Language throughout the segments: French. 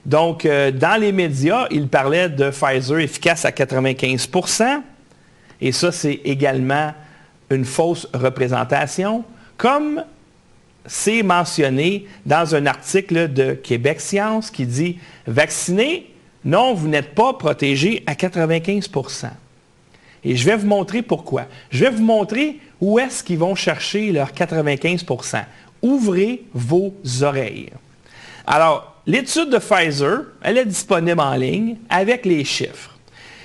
Donc, dans les médias, il parlait de Pfizer efficace à 95%. Et ça, c'est également une fausse représentation, comme c'est mentionné dans un article de Québec Science qui dit « Vacciné, non, vous n'êtes pas protégé à 95%. » Et je vais vous montrer pourquoi. Je vais vous montrer où est-ce qu'ils vont chercher leurs 95%. Ouvrez vos oreilles. Alors, l'étude de Pfizer, elle est disponible en ligne avec les chiffres.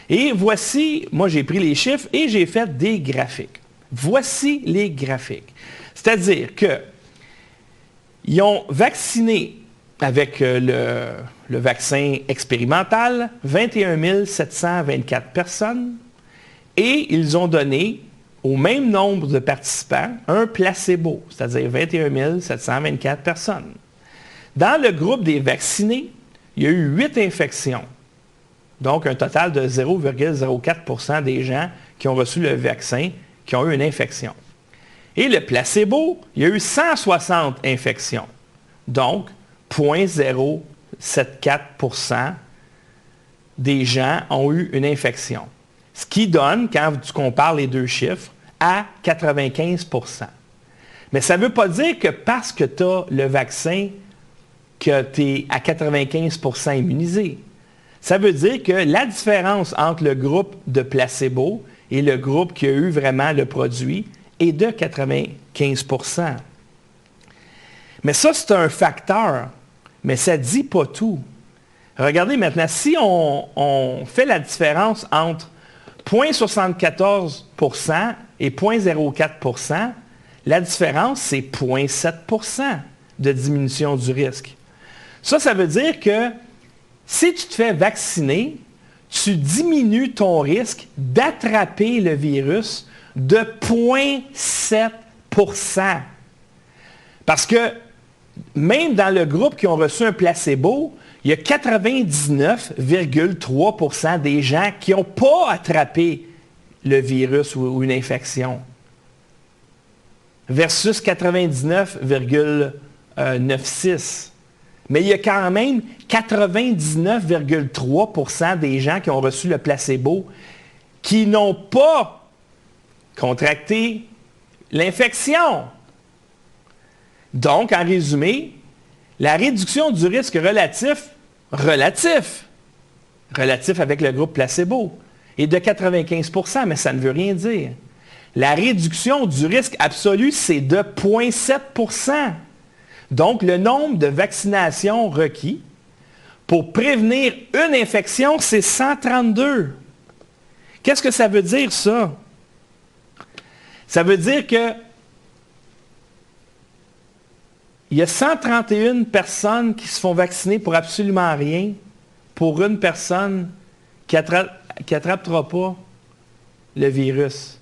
Et voici, moi j'ai pris les chiffres et j'ai fait des graphiques. Voici les graphiques. C'est-à-dire qu'ils ont vacciné avec le vaccin expérimental 21 724 personnes et ils ont donné au même nombre de participants un placebo, c'est-à-dire 21 724 personnes. Dans le groupe des vaccinés, il y a eu 8 infections. Donc, un total de 0,04% des gens qui ont reçu le vaccin qui ont eu une infection. Et le placebo, il y a eu 160 infections. Donc, 0,074% des gens ont eu une infection. Ce qui donne, quand tu compares les deux chiffres, à 95%. Mais ça ne veut pas dire que parce que tu as le vaccin, que tu es à 95% immunisé. Ça veut dire que la différence entre le groupe de placebo et le groupe qui a eu vraiment le produit est de 95%. Mais ça, c'est un facteur, mais ça ne dit pas tout. Regardez maintenant, si on fait la différence entre 0,74% et 0,04%, la différence, c'est 0,7% de diminution du risque. Ça veut dire que si tu te fais vacciner, tu diminues ton risque d'attraper le virus de 0,7%. Parce que même dans le groupe qui ont reçu un placebo, il y a 99,3% des gens qui n'ont pas attrapé le virus ou une infection, versus 99,96%. Mais il y a quand même 99,3% des gens qui ont reçu le placebo qui n'ont pas contracté l'infection. Donc, en résumé, la réduction du risque relatif avec le groupe placebo, est de 95%, mais ça ne veut rien dire. La réduction du risque absolu, c'est de 0,7%. Donc, le nombre de vaccinations requis pour prévenir une infection, c'est 132. Qu'est-ce que ça veut dire, ça? Ça veut dire que il y a 131 personnes qui se font vacciner pour absolument rien, pour une personne qui n'attrapera pas le virus.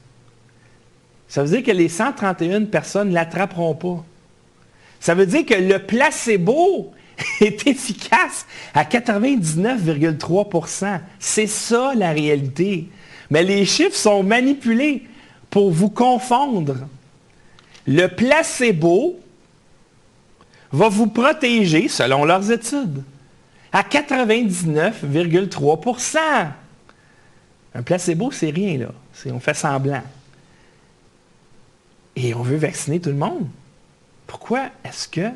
Ça veut dire que les 131 personnes ne l'attraperont pas. Ça veut dire que le placebo est efficace à 99,3%. C'est ça la réalité. Mais les chiffres sont manipulés pour vous confondre. Le placebo va vous protéger, selon leurs études, à 99,3%. Un placebo, c'est rien, là. On fait semblant. Et on veut vacciner tout le monde. Pourquoi est-ce qu'ils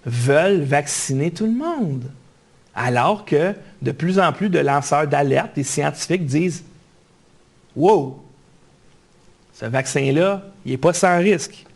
veulent vacciner tout le monde? Alors que de plus en plus de lanceurs d'alerte, des scientifiques disent « Wow, ce vaccin-là, il n'est pas sans risque.